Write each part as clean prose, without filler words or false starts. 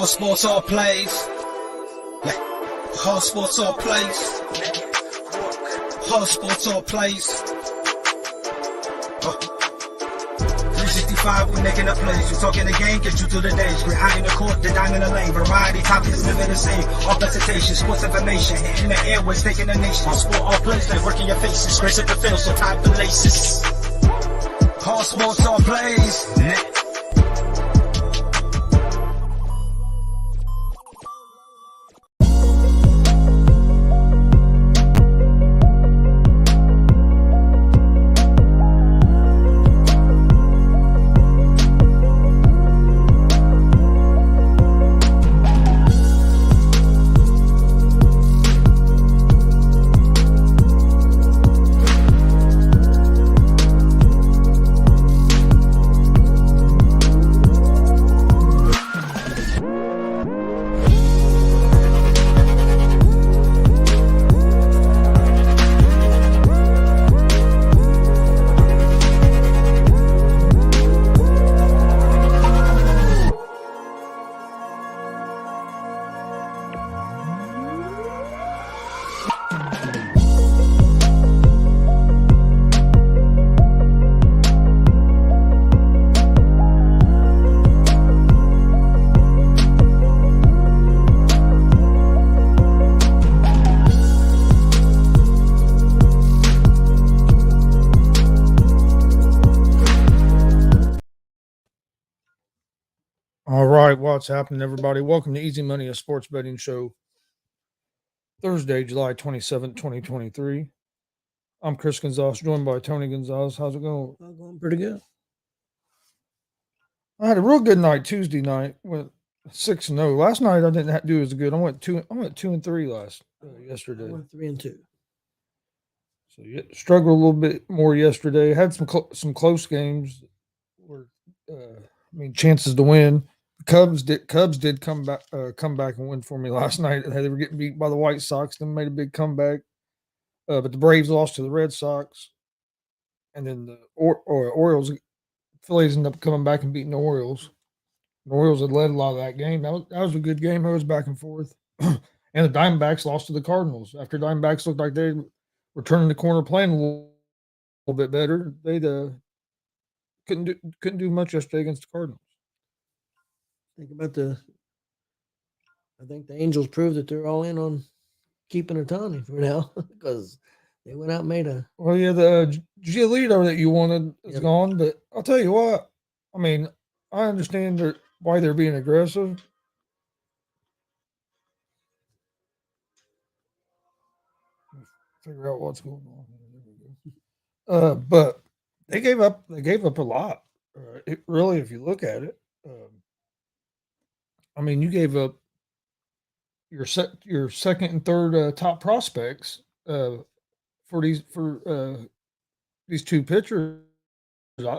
Hard sports all plays. Yeah. Hard sports all plays. Hard sports all plays. 365, we making up plays. We talking the game, get you to the days. We're high in the court, the dime in the lane. Variety topics, living the same. All presentation, sports information. In the airways, taking the nation. All sport, all plays, like working your faces. Grace at the field, so tie the laces. Hard sports all plays. Yeah. All right, what's happening, everybody? Welcome to Easy Money, a sports betting show. Thursday, July 27th, 2023. I'm Chris Gonzalez, joined by Tony Gonzalez. How's it going? Going pretty good. I had a real good night Tuesday night. Went 6-0. Last night I didn't do as good. I went 2-3 yesterday. I went 3-2. So yeah, struggled a little bit more yesterday. Had some close games. Chances to win. Cubs did come back and win for me last night. They were getting beat by the White Sox, then made a big comeback. But the Braves lost to the Red Sox, and then the Orioles, Phillies ended up coming back and beating the Orioles. The Orioles had led a lot of that game. That was a good game. It was back and forth. And the Diamondbacks lost to the Cardinals. After Diamondbacks looked like they were turning the corner, playing a little bit better, they couldn't do much yesterday against the Cardinals. I think the Angels proved that they're all in on keeping Ohtani for now because they went out and made a. Well, yeah, the Giolito that you wanted is gone, but I'll tell you what. I mean, I understand why they're being aggressive. Figure out what's going on. There we go. But they gave up a lot. Really, if you look at it. You gave up your second and third top prospects for these two pitchers. I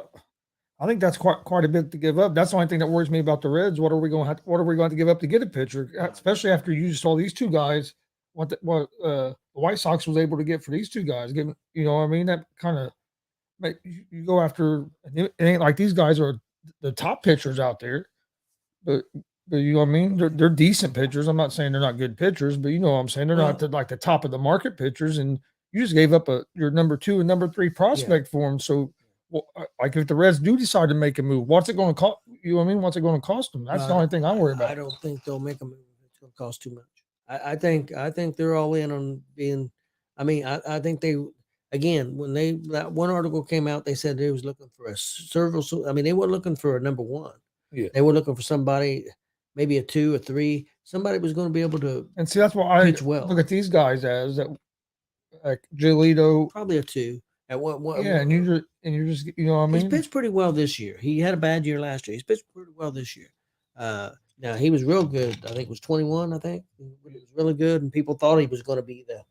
think that's quite a bit to give up. That's the only thing that worries me about the Reds. What are we going to give up to get a pitcher, especially after you just saw these two guys? What the White Sox was able to get for these two guys? That kind of you go after. It ain't like these guys are the top pitchers out there, but you know what I mean? They're decent pitchers. I'm not saying they're not good pitchers, but you know what I'm saying? They're not the top of the market pitchers, and you just gave up your number 2 and number 3 prospect for them. So, if the Reds do decide to make a move, what's it going to cost? You know what I mean? What's it going to cost them? That's the only thing I worry about. I don't think they'll make a move. It's going to cost too much. I think they're all in on being. I think they again when that one article came out, they said they was looking for a service. They weren't looking for a number 1. Yeah, they were looking for somebody. Maybe a 2 or 3. Somebody was going to be able to. And see, that's what I look at these guys as that, like Giolito, probably a 2 at one. Yeah, and you're just you know what I mean. He's pitched pretty well this year. He had a bad year last year. He's pitched pretty well this year. Now he was real good. I think it was 21. I think he was really good, and people thought he was going to be the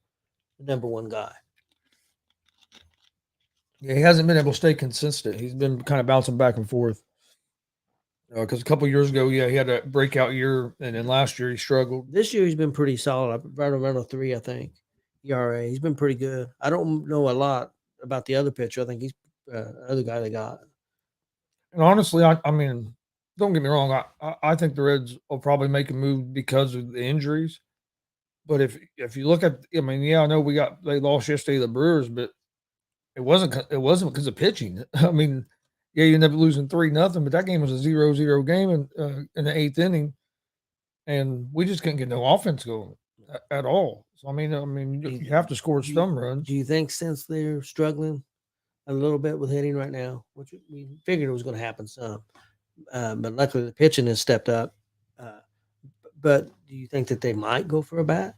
number 1 guy. Yeah, he hasn't been able to stay consistent. He's been kind of bouncing back and forth. Because a couple of years ago, he had a breakout year, and then last year he struggled. This year he's been pretty solid, right around a 3, I think. ERA. He's been pretty good. I don't know a lot about the other pitcher. I think he's other guy they got. And honestly, I don't get me wrong. I think the Reds will probably make a move because of the injuries. But if you look at, I mean, yeah, I know they lost yesterday to the Brewers, but it wasn't because of pitching. I mean, yeah, you ended up losing 3-0, but that game was a 0-0 game in the eighth inning, and we just couldn't get no offense going at all. So I mean, you have to score some runs. Do you think since they're struggling a little bit with hitting right now, which we figured it was going to happen some, but luckily the pitching has stepped up. But do you think that they might go for a bat?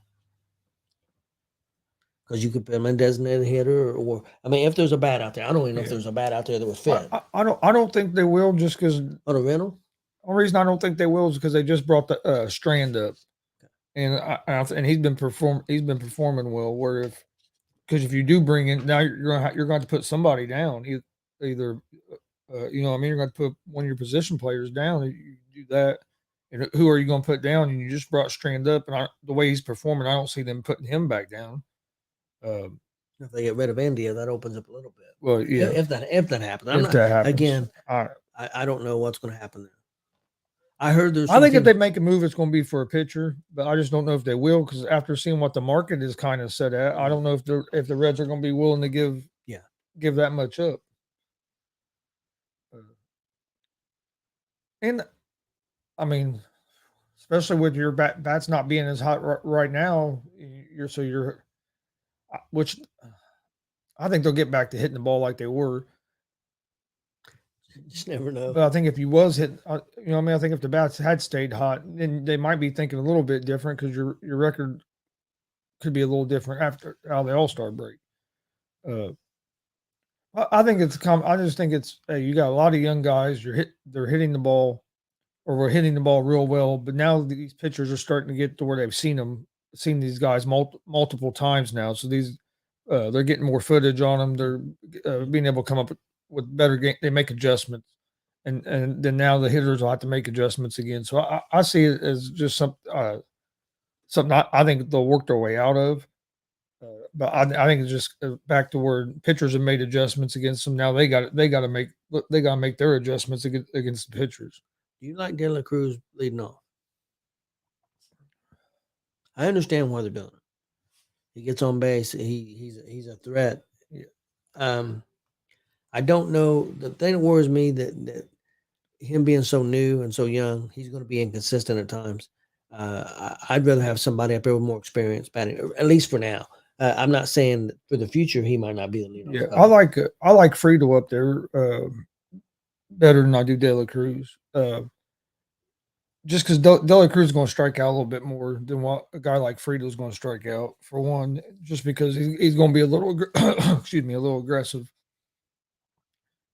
Because you could put them in designated hitter, or I mean, if there's a bat out there, I don't even know if there's a bat out there that would fit. I don't think they will, just because. On a rental? The only reason I don't think they will is because they just brought the Strand up, and he's been performing well. Because if you do bring in now, you're going to put somebody down. Either you know, what I mean, you're going to put one of your position players down. You do that, and who are you going to put down? And you just brought Strand up, and the way he's performing, I don't see them putting him back down. If they get rid of India, that opens up a little bit. Well, yeah, if that happens, that happens. Again, I don't know what's going to happen there. I heard I think if they make a move, it's going to be for a pitcher, but I just don't know if they will, because after seeing what the market is kind of set at, I don't know if the Reds are going to be willing to give that much up. And I mean, especially with your bats not being as hot right now, which I think they'll get back to hitting the ball like they were. You just never know. But I think if you was hitting, you know, what I mean, I think if the bats had stayed hot, then they might be thinking a little bit different, because your record could be a little different after out of the All-Star break. I think I just think it's you got a lot of young guys. They're hitting the ball, or we're hitting the ball real well. But now these pitchers are starting to get to where they've seen these guys multiple times now. So they're getting more footage on them. They're being able to come up with better game. They make adjustments, and then now the hitters will have to make adjustments again. So I see it as just something I think they'll work their way out of. But I think it's just back to where pitchers have made adjustments against them. Now they got to make their adjustments against the pitchers. Do you like De La Cruz leading off? I understand why they're doing it. He gets on base. He's a threat. I don't know. The thing that worries me that him being so new and so young, he's going to be inconsistent at times. I'd rather have somebody up there with more experience batting, at least for now. I'm not saying that for the future he might not be the leader. Yeah, I like Friedel up there better than I do De La Cruz. Just because De La Cruz is going to strike out a little bit more than what a guy like Friedel is going to strike out, for one, just because he's going to be a little a little aggressive.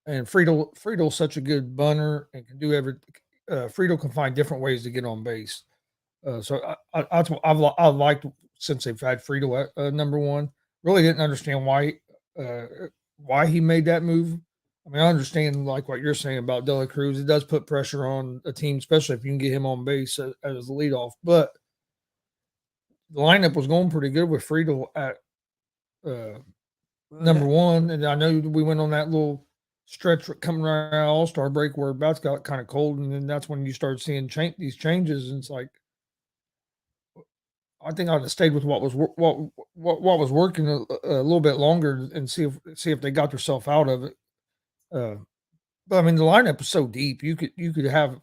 And Friedel's such a good bunter and can do everything. Friedel can find different ways to get on base. So I've liked since they've had Friedel at number one. Really didn't understand why he made that move. I mean, I understand like what you're saying about De La Cruz. It does put pressure on a team, especially if you can get him on base as the leadoff. But the lineup was going pretty good with Friedel at number one. And I know we went on that little stretch coming right out of All-Star break where bats got kind of cold, and then that's when you start seeing these changes. And it's like, I think I'd have stayed with what was working a little bit longer and see if they got themselves out of it. But I mean, the lineup is so deep. You could have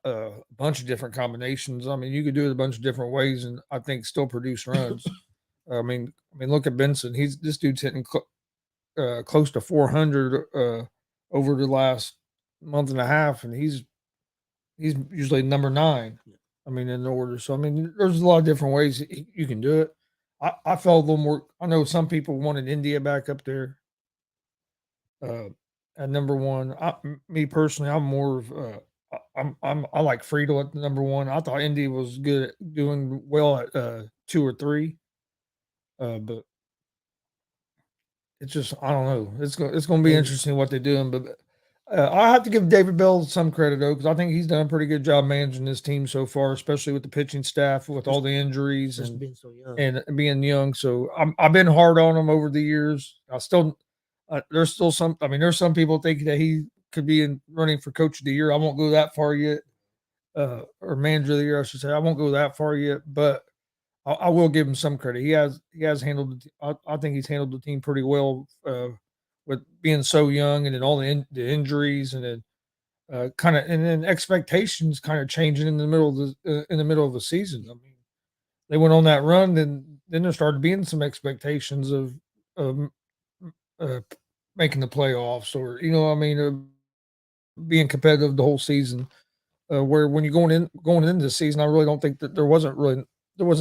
a bunch of different combinations. I mean, you could do it a bunch of different ways, and I think still produce runs. I mean, look at Benson. This dude's hitting close to 400 over the last month and a half, and he's usually number 9. I mean, in the order. So I mean, there's a lot of different ways you can do it. I felt a little more. I know some people wanted India back up there at number one. Me personally, I'm more of I like Friedel at number one. I thought India was good at doing well at 2 or 3, but it's just, I don't know. It's going to be interesting what they're doing, but I have to give David Bell some credit though, because I think he's done a pretty good job managing this team so far, especially with the pitching staff, with all the injuries and being so young. And being young. So I've been hard on him over the years. There's still some. I mean, there's some people think that he could be in running for coach of the year. I won't go that far yet, or manager of the year, I should say. I won't go that far yet, but I will give him some credit. He has handled. I think he's handled the team pretty well with being so young, and then all the injuries, and then and then expectations kind of changing in the middle of the season. I mean, they went on that run, then there started being some expectations of uh, making the playoffs, or being competitive the whole season. Where when you're going into the season, I really don't think that there wasn't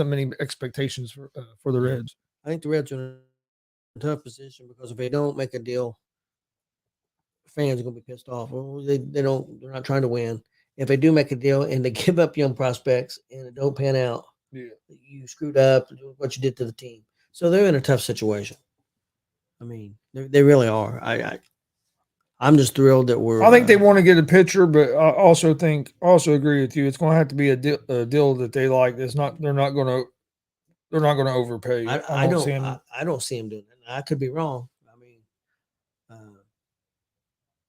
many expectations for the Reds. I think the Reds are in a tough position because if they don't make a deal, fans are going to be pissed off. Well, they're not trying to win. If they do make a deal and they give up young prospects and it don't pan out, you screwed up what you did to the team. So they're in a tough situation. I mean, they really are. I'm just thrilled that we're. I think they want to get a pitcher, but I also agree with you. It's going to have to be a deal that they like. It's not. They're not going to overpay. I don't see him doing it. I could be wrong. I mean,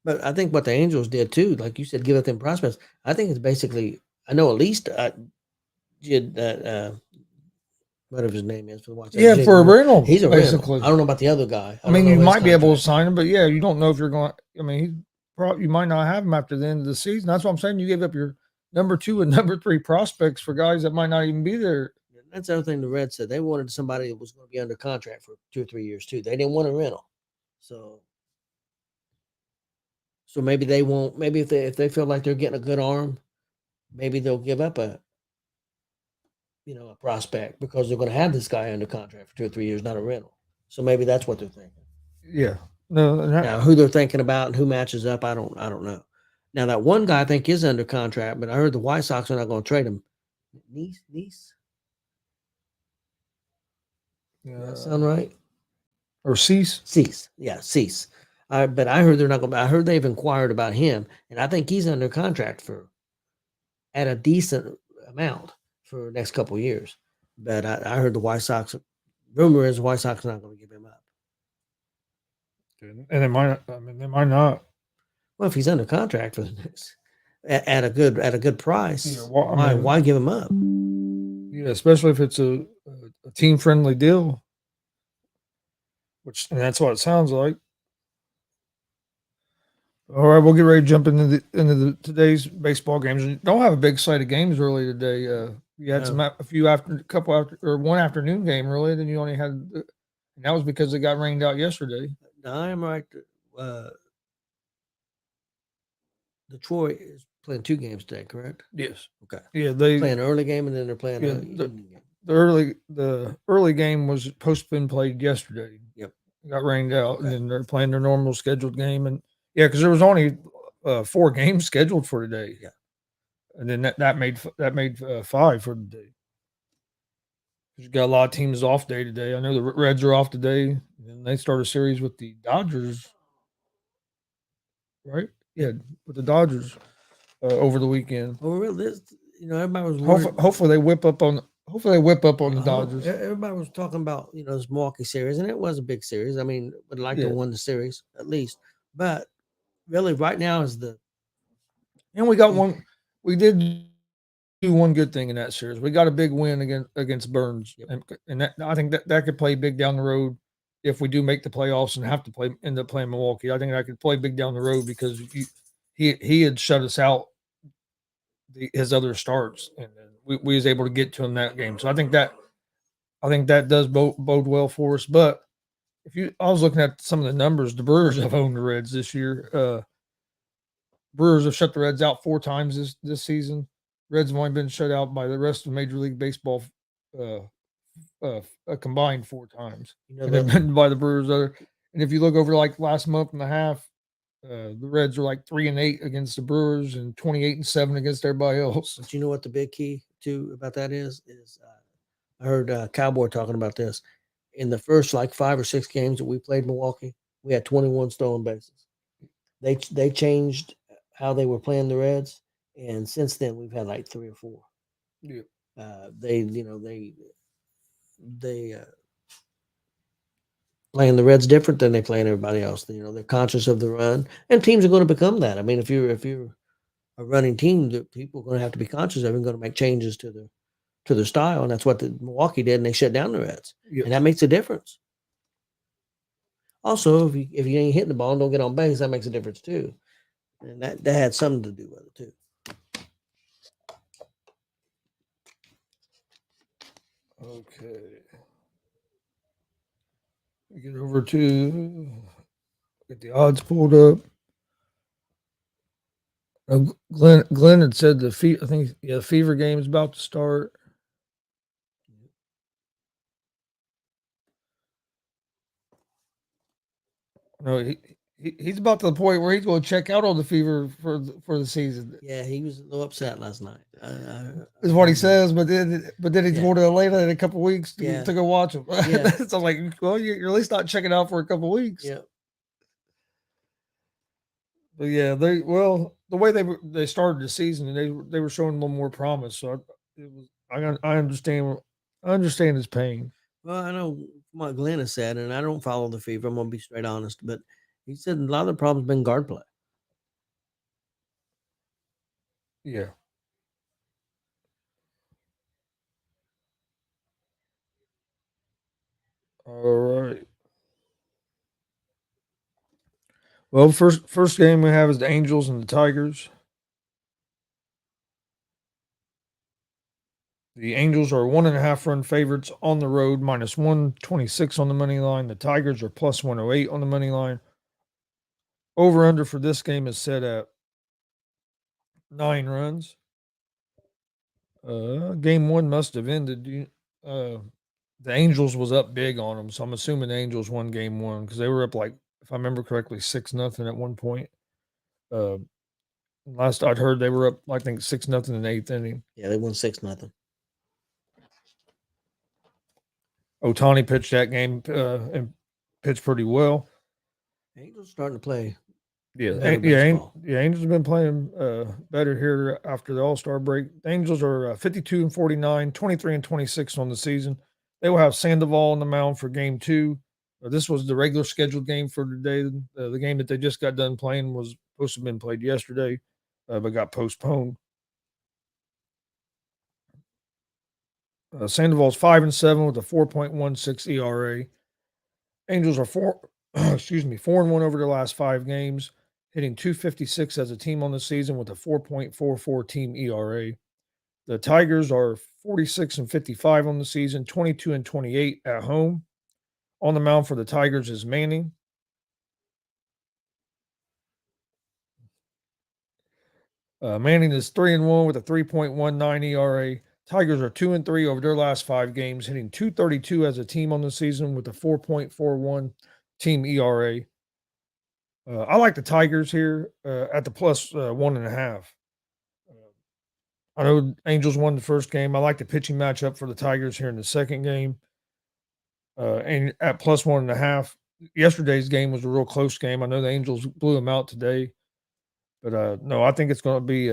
but I think what the Angels did too, like you said, give up them prospects. I think it's basically. I know at least did whatever his name is for the White Sox. Yeah, for a rental. He's a basically. rental. I don't know about the other guy. I mean, you might be able to sign him, but yeah, you don't know if you're going. I mean, you might not have him after the end of the season. That's what I'm saying. You gave up your number 2 and number 3 prospects for guys that might not even be there. That's the other thing the Reds said. They wanted somebody that was going to be under contract for 2 or 3 years too. They didn't want a rental. So maybe they won't. Maybe if they feel like they're getting a good arm, maybe they'll give up a prospect because they're going to have this guy under contract for 2 or 3 years, not a rental. So maybe that's what they're thinking. Yeah. No. Now, who they're thinking about and who matches up, I don't know. Now that one guy I think is under contract, but I heard the White Sox are not going to trade him. Nice. Does that sound right? Or Cease? Cease. Yeah, Cease. But I heard they're not going to. I heard they've inquired about him, and I think he's under contract at a decent amount for the next couple of years. But I heard the White Sox. Rumor is the White Sox are not going to give him up. And they might. I mean, they might not. Well, if he's under contract for the next at a good price, Yeah, why give him up? Yeah, especially if it's a team friendly deal, and that's what it sounds like. All right, we'll get ready to jump into today's baseball games. We don't have a big slate of games really today. You had one afternoon game really. Then you only had, and that was because it got rained out yesterday. Now I am right. Detroit is playing 2 games today, correct? Yes. Okay. Yeah, they playing an early game and then they're playing an evening game. The early game was postponed, played yesterday. Yep. It got rained out, and then they're playing their normal scheduled game, and because there was only 4 games scheduled for today. Yeah. And then that made 5 for the day. You got a lot of teams off day today. I know the Reds are off today, and they start a series with the Dodgers. Right? Yeah, with the Dodgers over the weekend. Oh, really? Everybody was worried. Hopefully they whip up on the Dodgers. Everybody was talking about this Milwaukee series, and it was a big series. I mean, would like to win the series at least, but really, right now is and we got one. We did do one good thing in that series. We got a big win against Burns, and I think that could play big down the road if we do make the playoffs and have to end up playing Milwaukee. I think that could play big down the road because he had shut us out his other starts, and we was able to get to him that game. So I think that does bode well for us. But I was looking at some of the numbers. The Brewers have owned the Reds this year. Brewers have shut the Reds out 4 times this season. Reds have only been shut out by the rest of Major League Baseball a combined 4 times. And they've been by the Brewers. And if you look over like last month and a half, the Reds are like 3-8 against the Brewers and 28-7 against everybody else. But you know what the big key about that is I heard Cowboy talking about this. In the first 5 or 6 games that we played Milwaukee, we had 21 stolen bases. They changed how they were playing the Reds, and since then we've had 3 or 4. Yeah. They playing the Reds different than they playing everybody else. You know, they're conscious of the run, and teams are going to become that. I mean, if you're a running team, that people are going to have to be conscious of and going to make changes to their style, and that's what the Milwaukee did, and they shut down the Reds, Yes. and that makes a difference. Also, if you ain't hitting the ball and don't get on base, that makes a difference too, and that had something to do with it too. Okay. We get over to get the odds pulled up. Glenn had said I think the Fever game is about to start. No, he's about to the point where he's going to check out on the Fever for the season. Yeah, he was a little upset last night. Is what he says, but then he's going to Atlanta in a couple weeks to go watch him. Yeah. So I'm like, well, you're at least not checking out for a couple weeks. Yeah. But yeah, the way they started the season, and they were showing a little more promise. So I understand his pain. Well, I know what Glenn has said, and I don't follow the Fever. I'm going to be straight honest, but he said a lot of the problem's been guard play. Yeah. All right. Well, first game we have is the Angels and the Tigers. The Angels are 1.5 run favorites on the road, minus 126 on the money line. The Tigers are plus 108 on the money line. Over under for this game is set at 9 runs. Game one must have ended. The Angels was up big on them, so I'm assuming the Angels won game one because they were up, like, if I remember correctly, 6-0 at one point. Last I'd heard, they were up, I think, 6-0 in the eighth inning. Yeah, they won 6-0. Ohtani pitched that game and pitched pretty well. Angels starting to play. Yeah, baseball. Angels have been playing better here after the All-Star break. The Angels are 52-49, 23-26 on the season. They will have Sandoval on the mound for game two. This was the regular scheduled game for today. The game that they just got done playing was supposed to have been played yesterday, but got postponed. Sandoval's 5-7 with a 4.16 ERA. Angels are 4-1 over their last 5 games, hitting .256 as a team on the season with a 4.44 team ERA. The Tigers are 46-55 on the season, 22-28 at home. On the mound for the Tigers is Manning. Manning is 3-1 with a 3.19 ERA. Tigers are 2-3 over their last 5 games, hitting .232 as a team on the season with a 4.41 team ERA. I like the Tigers here at the plus 1.5. I know Angels won the first game. I like the pitching matchup for the Tigers here in the second game. And at plus 1.5. Yesterday's game was a real close game. I know the Angels blew them out today. But no, I think it's going to be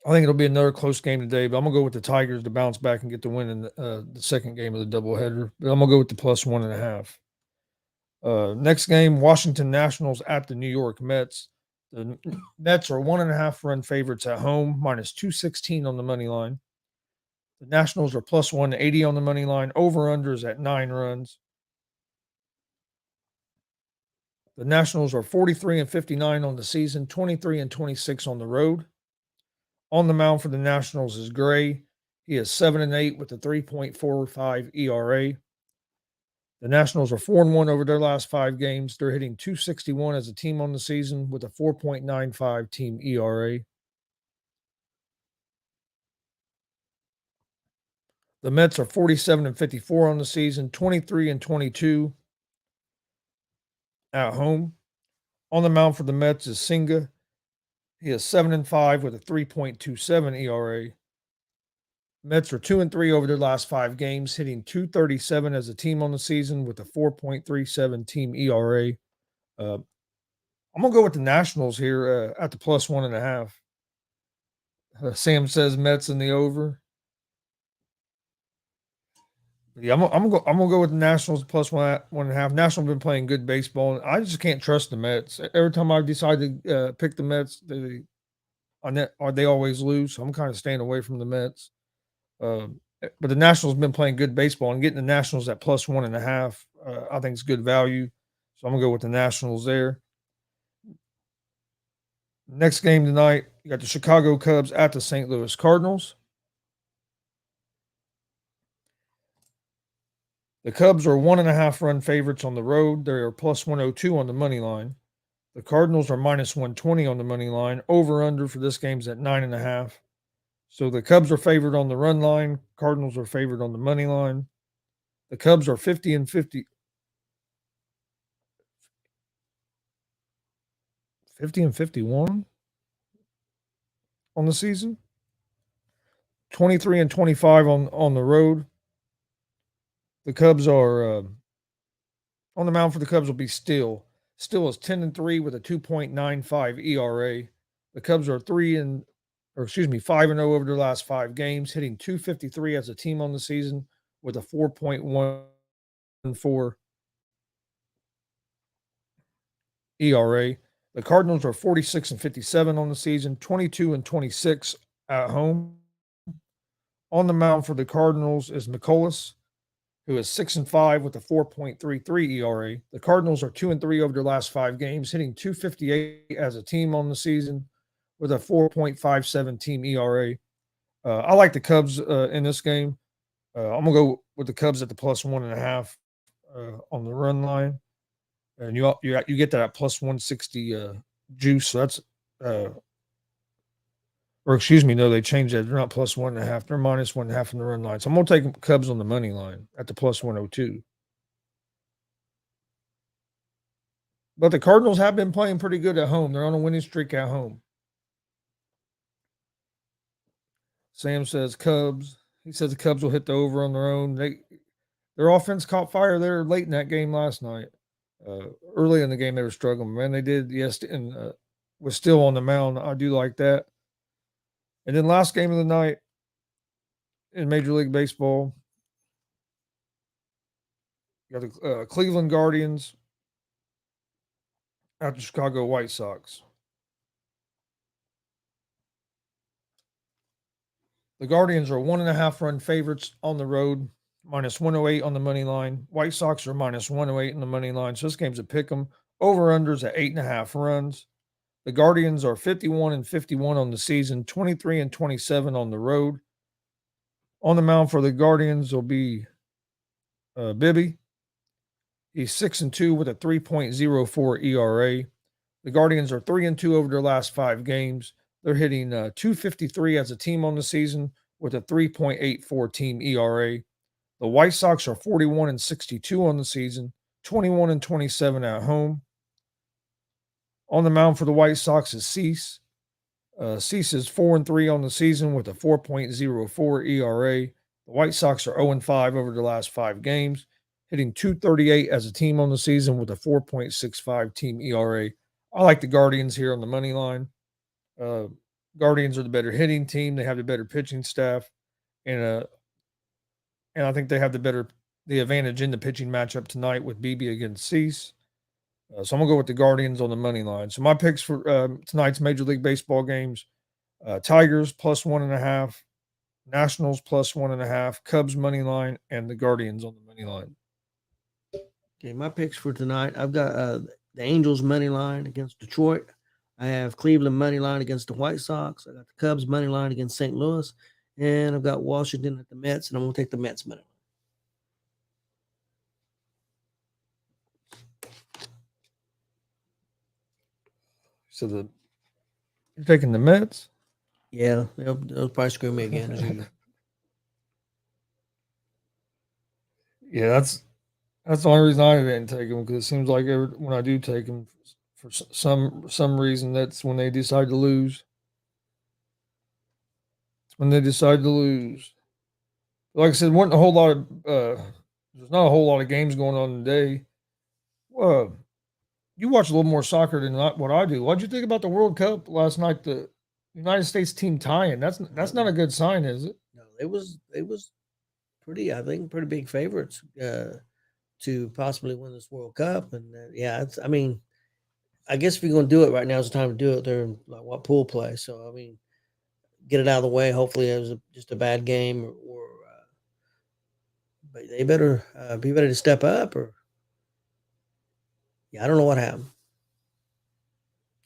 I think it'll be another close game today, but I'm going to go with the Tigers to bounce back and get the win in the second game of the doubleheader. But I'm going to go with the plus 1.5. Next game, Washington Nationals at the New York Mets. The Mets are 1.5 run favorites at home, minus 216 on the money line. The Nationals are plus 180 on the money line. Over-under is at 9 runs. The Nationals are 43-59 on the season, 23-26 on the road. On the mound for the Nationals is Gray. He is 7-8 with a 3.45 ERA. The Nationals are 4-1 over their last 5 games. They're hitting .261 as a team on the season with a 4.95 team ERA. The Mets are 47-54 on the season, 23-22 at home. On the mound for the Mets is Senga. He is 7-5 with a 3.27 ERA. Mets are 2-3 over their last 5 games, hitting .237 as a team on the season with a 4.37 team ERA. I'm gonna go with the Nationals here at the plus 1.5. Sam says Mets in the over. Yeah, I'm gonna go with the Nationals plus 1.5. Nationals been playing good baseball, and I just can't trust the Mets. Every time I decide to pick the Mets, they always lose. So I'm kind of staying away from the Mets. But the Nationals been playing good baseball, and getting the Nationals at plus 1.5, I think is good value. So I'm gonna go with the Nationals there. Next game tonight, you got the Chicago Cubs at the St. Louis Cardinals. The Cubs are 1.5 run favorites on the road. They are plus 102 on the money line. The Cardinals are minus 120 on the money line. Over under for this game's at 9.5. So the Cubs are favored on the run line. Cardinals are favored on the money line. The Cubs are 50 and 50. 50 and 51 on the season. 23 and 25 on the road. The Cubs are on the mound for the Cubs will be Still. Still is 10 and 3 with a 2.95 ERA. The Cubs are 5 and 0 over their last 5 games, hitting .253 as a team on the season with a 4.14 ERA. The Cardinals are 46 and 57 on the season, 22 and 26 at home. On the mound for the Cardinals is McCullers, who is 6 and 5 with a 4.33 ERA. The Cardinals are 2 and 3 over their last 5 games, hitting .258 as a team on the season with a 4.57 team ERA. I like the Cubs in this game. I'm gonna go with the Cubs at the plus 1.5 on the run line, and you get that at plus 160 juice. So that's or excuse me, no, they changed that. They're not plus 1.5. They're minus 1.5 on the run line. So I'm gonna take Cubs on the money line at the plus 102. But the Cardinals have been playing pretty good at home. They're on a winning streak at home. Sam says Cubs. He says the Cubs will hit the over on their own. Their offense caught fire there late in that game last night. Early in the game, they were struggling. Man, they did, yes, and was still on the mound. I do like that. And then last game of the night in Major League Baseball, you got the Cleveland Guardians at the Chicago White Sox. The Guardians are 1.5 run favorites on the road, minus 108 on the money line. White Sox are minus 108 on the money line. So this game's a pick 'em. Over-unders at 8.5 runs. The Guardians are 51 and 51 on the season, 23 and 27 on the road. On the mound for the Guardians will be Bibby. He's 6 and 2 with a 3.04 ERA. The Guardians are 3 and 2 over their last 5 games. They're hitting .253 as a team on the season with a 3.84 team ERA. The White Sox are 41 and 62 on the season, 21 and 27 at home. On the mound for the White Sox is Cease. Cease is 4 and 3 on the season with a 4.04 ERA. The White Sox are 0 and 5 over the last 5 games, hitting .238 as a team on the season with a 4.65 team ERA. I like the Guardians here on the money line. Guardians are the better hitting team. They have the better pitching staff, and I think they have the advantage in the pitching matchup tonight with BB against Cease. So I'm gonna go with the Guardians on the money line. So my picks for tonight's Major League Baseball games: Tigers plus 1.5, Nationals plus 1.5, Cubs money line, and the Guardians on the money line. Okay, my picks for tonight: I've got the Angels money line against Detroit. I have Cleveland money line against the White Sox. I got the Cubs money line against St. Louis, and I've got Washington at the Mets, and I'm gonna take the Mets money line. So you're taking the Mets? Yeah, they'll probably screw me again as usual. Yeah, that's the only reason I didn't take them, because it seems like when I do take them, for some reason, that's when they decide to lose. It's when they decide to lose. Like I said, wasn't a whole lot of there's not a whole lot of games going on today. You watch a little more soccer than what I do. What'd you think about the World Cup last night? The United States team tying. That's not a good sign, is it? No, it was pretty big favorites to possibly win this World Cup. And I mean, I guess if you're going to do it right now, is the time to do it. They're in like what pool play, so I mean, get it out of the way. Hopefully, it was just a bad game, but they better be ready to step up. Or I don't know what happened.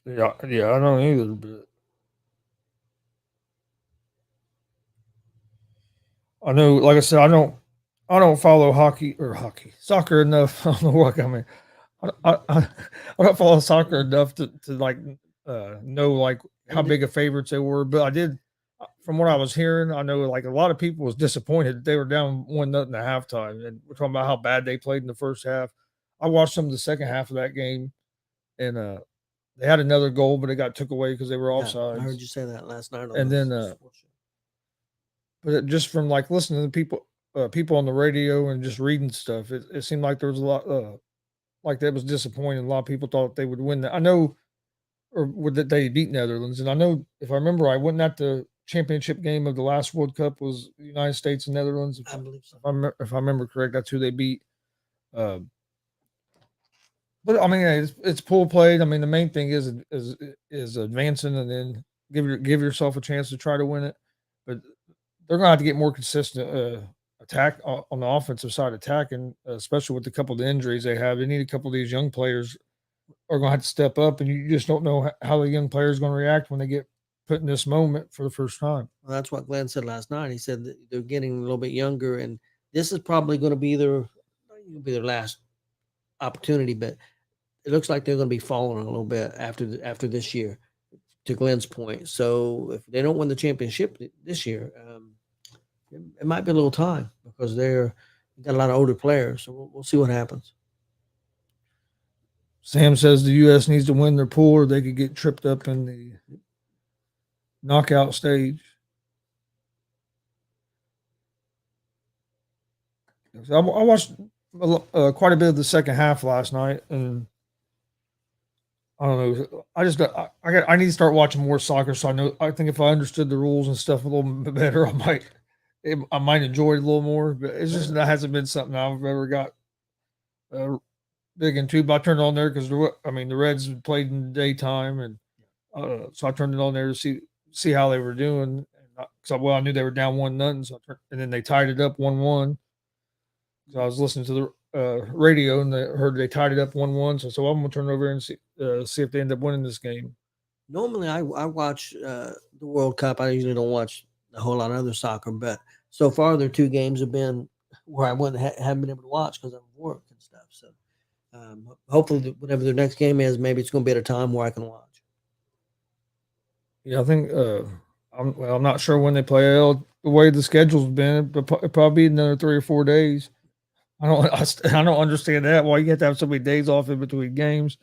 Yeah, I don't either, but I know, like I said, I don't follow soccer enough. I don't know what I mean. I don't follow soccer enough to like know like how big of favorites they were, but I did. From what I was hearing, I know like a lot of people was disappointed they were down 1-0 at halftime, and we're talking about how bad they played in the first half. I watched some of the second half of that game, and they had another goal, but it got took away because they were offsides. I heard you say that last night. And then, but just from like listening to people on the radio and just reading stuff, it seemed like there was a lot, like that was disappointing. A lot of people thought they would win that. I know, that they beat Netherlands, and I know if I remember, I wasn't at the championship game of the last World Cup was the United States and Netherlands. I believe so. If I remember correct, that's who they beat. But I mean, it's pool played. I mean, the main thing is advancing and then give yourself a chance to try to win it. But they're going to have to get more consistent attack on the offensive side, attacking, especially with a couple of the injuries they have. They need a couple of these young players are going to have to step up, and you just don't know how the young players are going to react when they get put in this moment for the first time. Well, that's what Glenn said last night. He said that they're getting a little bit younger, and this is probably going to be their last opportunity. But it looks like they're going to be falling a little bit after this year. To Glenn's point, so if they don't win the championship this year, it might be a little time because they've got a lot of older players. So we'll see what happens. Sam says the U.S. needs to win their pool, or they could get tripped up in the knockout stage. I watched quite a bit of the second half last night, and I don't know. I need to start watching more soccer, so I think if I understood the rules and stuff a little bit better, I might enjoy it a little more. But it's just that hasn't been something I've ever got big into. But I turned it on there because the Reds played in the daytime, and so I turned it on there to see how they were doing. I knew they were down 1-0, and then they tied it up 1-1. So I was listening to the radio, and I heard they tied it up 1-1. So I'm gonna turn it over and see if they end up winning this game. Normally, I watch the World Cup. I usually don't watch a whole lot of other soccer, but so far their two games have been where I haven't been able to watch because of work and stuff. So hopefully, whatever their next game is, maybe it's going to be at a time where I can watch. Yeah, I think I'm not sure when they play. The way the schedule's been, but probably another 3 or 4 days. I don't understand that. Why you have to have so many days off in between games.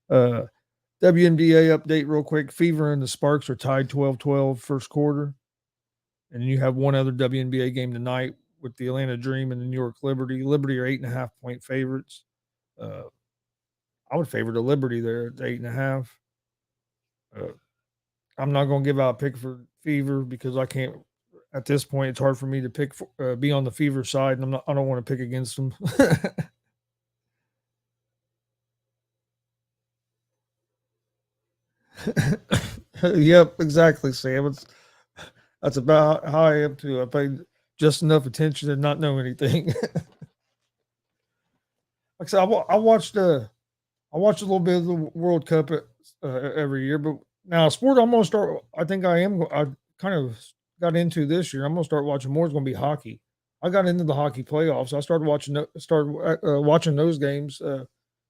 WNBA update real quick. Fever and the Sparks are tied 12-12 first quarter. And you have one other WNBA game tonight with the Atlanta Dream and the New York Liberty. Liberty are 8.5-point favorites. I would favor the Liberty there at 8.5. I'm not going to give out a pick for Fever because I can't. At this point, it's hard for me to pick be on the Fever side, and I don't want to pick against them. Yep, exactly, Sam. That's about how I am too. I paid just enough attention to not know anything. Like I said, I watched a little bit of the World Cup every year, but now sport I'm going to start. I think I kind of got into this year. I'm going to start watching more. It's going to be hockey. I got into the hockey playoffs. I started watching those games,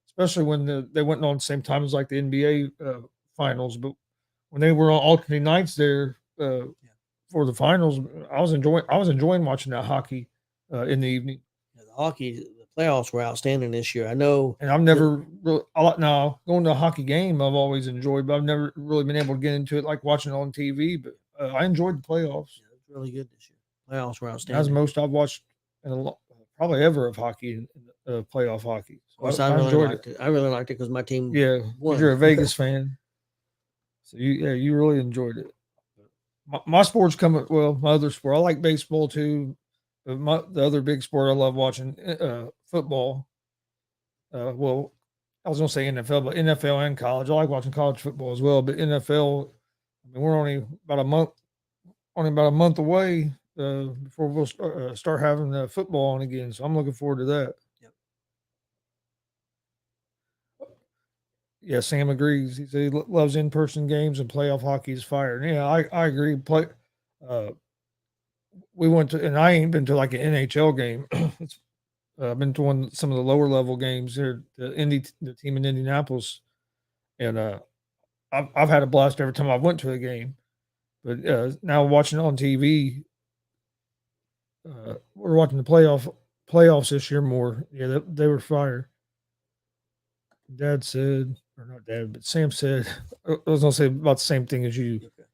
especially when they went on the same time as like the NBA finals. But when they were on alternate nights there for the finals, I was enjoying watching that hockey in the evening. Yeah, the playoffs were outstanding this year. I know, and I've never now going to a hockey game. I've always enjoyed, but I've never really been able to get into it like watching it on TV. But I enjoyed the playoffs. Yeah, it was really good this year. Playoffs were outstanding. That's the most I've watched in probably ever of hockey, playoff hockey. So of course, I really liked it. I really liked it because my team. Yeah, won. You're a Vegas fan, so you really enjoyed it. My sports my other sport. I like baseball too. the other big sport I love watching, football. Well, I was going to say NFL, but NFL and college. I like watching college football as well. But NFL, I mean, we're only about a month away before we'll start having football on again. So I'm looking forward to that. Yep. Yeah, Sam agrees. He said he loves in-person games and playoff hockey is fire. And yeah, I agree. Uh, we went to, and I ain't been to like an NHL game. I've been to some of the lower level games here, the team in Indianapolis, and I've had a blast every time I went to a game. But now watching it on TV, we're watching the playoffs this year more. Yeah, they were fire. Dad said, or not Dad, but Sam said, I was gonna say about the same thing as you. Okay.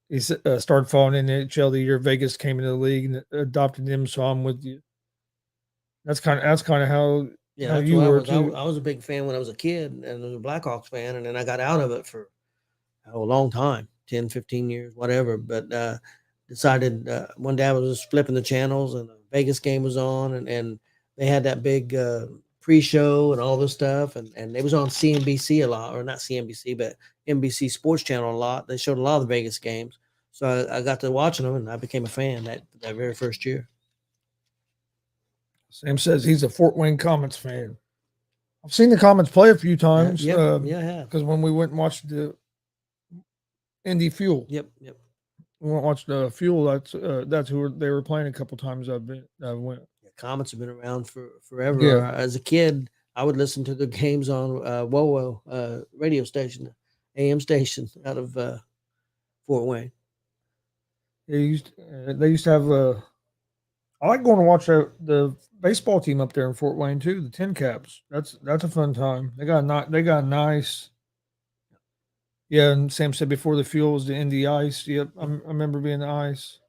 He started following in the NHL the year Vegas came into the league and adopted him. So I'm with you. That's kind of how That's you what were I was. too. I was a big fan when I was a kid and I was a Blackhawks fan. And then I got out of it for a long time, 10, 15 years, whatever. But decided one day I was just flipping the channels and a Vegas game was on and they had that big pre-show and all this stuff. And it was on CNBC a lot, or not CNBC, but NBC Sports Channel a lot. They showed a lot of the Vegas games. So I got to watching them and I became a fan that very first year. Sam says he's a Fort Wayne Comets fan. I've seen the Comets play a few times. Yeah, I have. Because when we went and watched the Indy Fuel. Yep. We went and watched the Fuel. That's who they were playing a couple times. I went. Yeah, Comets have been around forever. Yeah. As a kid, I would listen to the games on WOWO radio station, AM station out of Fort Wayne. They used to have. I like going to watch the baseball team up there in Fort Wayne too. The Tin Caps. That's a fun time. They got nice. Yeah, and Sam said before the Fuel was the Indy Ice. Yep, I remember being the Ice.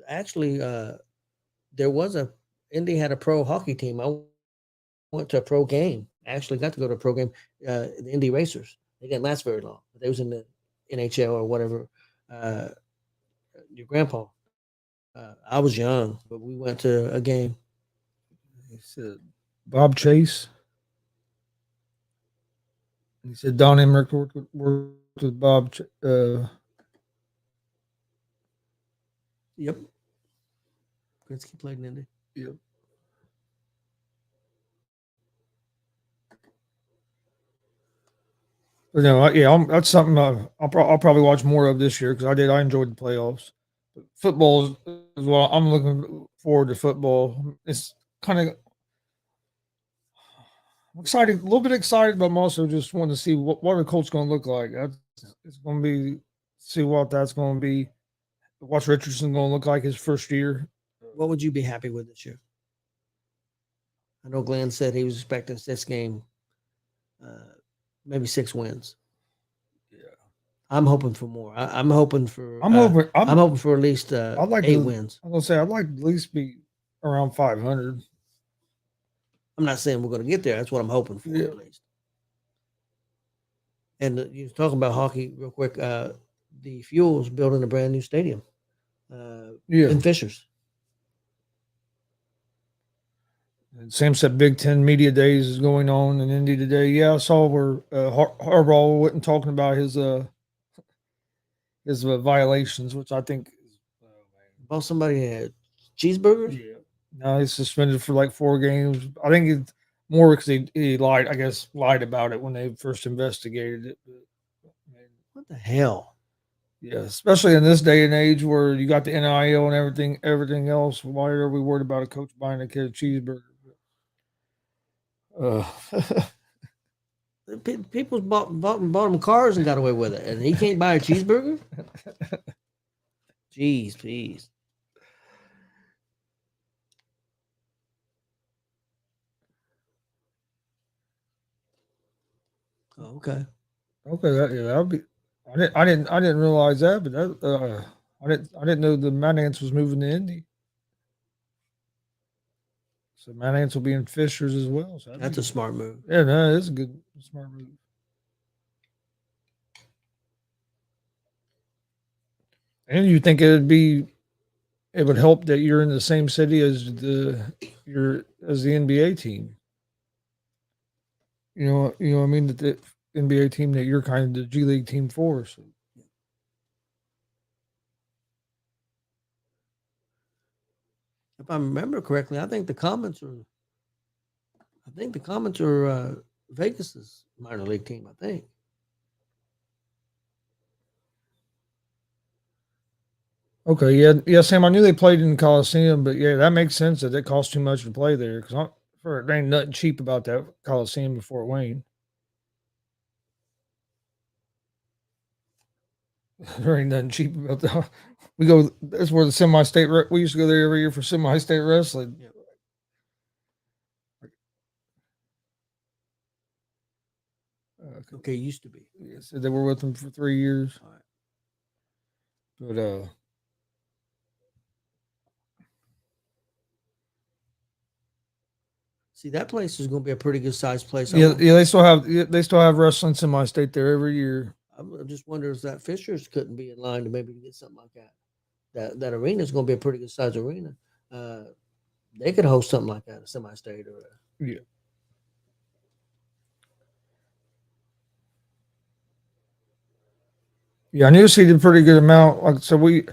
Actually, there was Indy had a pro hockey team. I went to a pro game. I actually got to go to a pro game. The Indy Racers. They didn't last very long. They was in the NHL or whatever. Your grandpa. I was young, but we went to a game. He said Bob Chase. He said Don Emmerich worked with Bob. Yep. Gretzky played in Indy. Yep. But no, that's something I'll probably watch more of this year because I enjoyed the playoffs. But football as well. I'm looking forward to football. It's kind of I'm excited, a little bit excited, but I'm also just wanting to see what are the Colts going to look like. It's going to be see what that's going to be. What's Richardson going to look like his first year? What would you be happy with this year? I know Glenn said he was expecting this game, maybe 6 wins. Yeah, I'm hoping for more. I'm hoping for. I'm hoping for at least 8 wins. I'm gonna say I'd like to at least be around 500. I'm not saying we're going to get there. That's what I'm hoping for at least. And you're talking about hockey real quick. The Fuel's building a brand new stadium. In Fishers. And Sam said Big Ten Media Days is going on in Indy today. Yeah, I saw where Harbaugh went and talking about his violations, which I think Well, somebody had cheeseburgers. Yeah. No, he's suspended for like 4 games. I think it's more because he lied. I guess lied about it when they first investigated it. What the hell? Yeah, especially in this day and age where you got the NIL and everything else. Why are we worried about a coach buying a kid a cheeseburger? People bought them cars and got away with it, and he can't buy a cheeseburger. Jeez, please. Oh, okay. Okay, that would be. I didn't realize that, but that I didn't know the Manance was moving to Indy. So Manance will be in Fishers as well. So that's a smart move. Yeah, no, it's a smart move. And you think it would be it would help that you're in the same city as the NBA team. You know what I mean, that the NBA team that you're kind of the G League team for. So. If I remember correctly, I think the Comets are Vegas's minor league team. I think. Okay, yeah, Sam. I knew they played in the Coliseum, but yeah, that makes sense that it costs too much to play there because there ain't nothing cheap about that Coliseum in Fort Wayne. There ain't nothing cheap about that. That's where the semi-state. We used to go there every year for semi-state wrestling. Yeah. Okay, used to be. Yeah, so they were with them for 3 years. All right. But see, that place is going to be a pretty good sized place. yeah, they still have wrestling semi-state there every year. I just wonder if that Fishers couldn't be in line to maybe get something like that. That arena is going to be a pretty good size arena. They could host something like that, a semi-state or yeah. Yeah, I knew he did a pretty good amount. Like so, we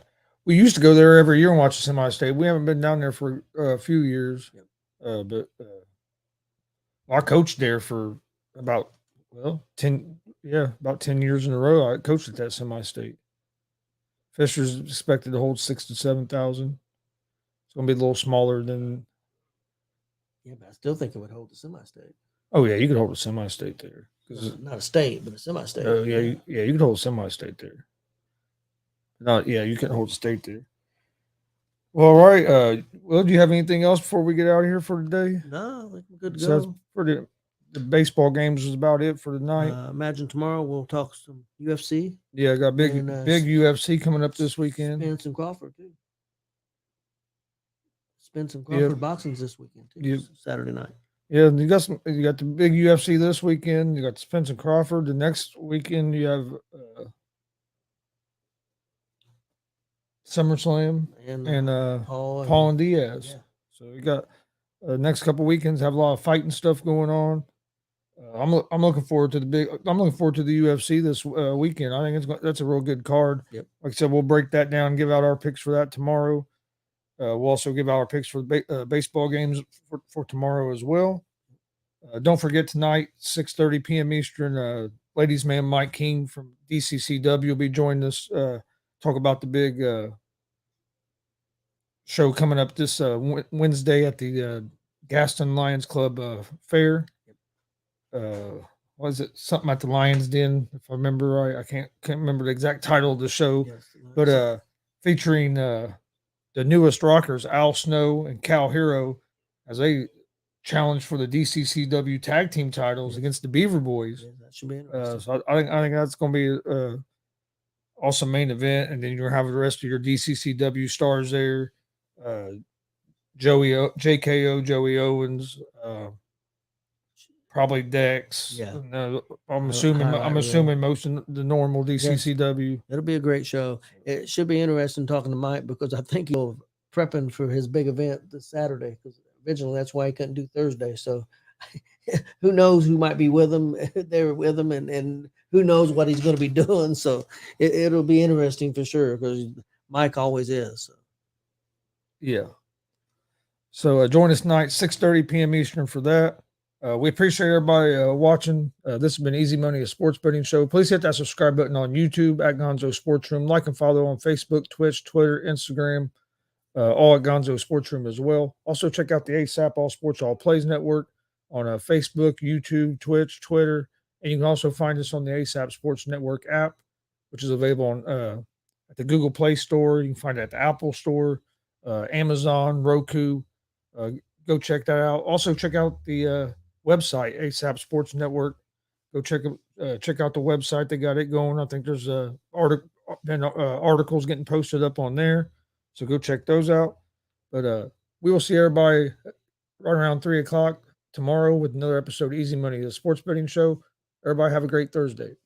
used to go there every year and watch the semi-state. We haven't been down there for a few years, but I coached there for about 10 years in a row. I coached at that semi-state. Fisher's expected to hold 6,000 to 7,000. It's going to be a little smaller than. Yeah, but I still think it would hold the semi-state. Oh yeah, you could hold a semi-state there. Not a state, but a semi-state. Oh yeah, you could hold a semi-state there. You can hold a state there. Well, all right. Do you have anything else before we get out of here for today? No, we're good to So go. The baseball games was about it for tonight. Imagine tomorrow we'll talk some UFC. Yeah, I got big UFC coming up this weekend. Spence and Crawford too. Spence and Crawford boxing's this weekend too. Saturday night. Yeah, you got the big UFC this weekend. You got Spence and Crawford. The next weekend you have SummerSlam and Paul and Diaz. Yeah. So you got next couple weekends have a lot of fighting stuff going on. I'm looking forward to the UFC this weekend. I think that's a real good card. Yep. Like I said, we'll break that down and give out our picks for that tomorrow. We'll also give out our picks for the baseball games for tomorrow as well. Don't forget tonight, 6:30 p.m. Eastern, ladies' man Mike King from DCCW will be joining us. Talk about the big show coming up this Wednesday at the Gaston Lions Club fair. Was it something at the Lions Den? If I remember right, I can't remember the exact title of the show, but featuring the newest rockers, Al Snow and Cal Hero, as they challenge for the DCCW tag team titles against the Beaver Boys. Yeah, that should be interesting. So I think that's going to be awesome main event, and then you're gonna have the rest of your DCCW stars there. JKO, Joey Owens, probably Dex. Yeah, I'm assuming most of the normal DCCW. It'll be a great show. It should be interesting talking to Mike because I think he's prepping for his big event this Saturday. Because originally that's why he couldn't do Thursday. So who knows who might be with him there with him, and who knows what he's going to be doing. So it'll be interesting for sure because Mike always is. So. Yeah. So join us tonight, 6:30 p.m. Eastern for that. We appreciate everybody watching. This has been Easy Money, a sports betting show. Please hit that subscribe button on YouTube at Gonzo Sports Room. Like and follow on Facebook, Twitch, Twitter, Instagram, all at Gonzo Sports Room as well. Also check out the ASAP All Sports All Plays Network on Facebook, YouTube, Twitch, Twitter, and you can also find us on the ASAP Sports Network app, which is available on at the Google Play Store. You can find it at the Apple Store, Amazon, Roku. Go check that out. Also check out the website, ASAP Sports Network. Go check out the website. They got it going. I think there's articles getting posted up on there. So go check those out. But we will see everybody right around 3:00 tomorrow with another episode of Easy Money, the sports betting show. Everybody have a great Thursday.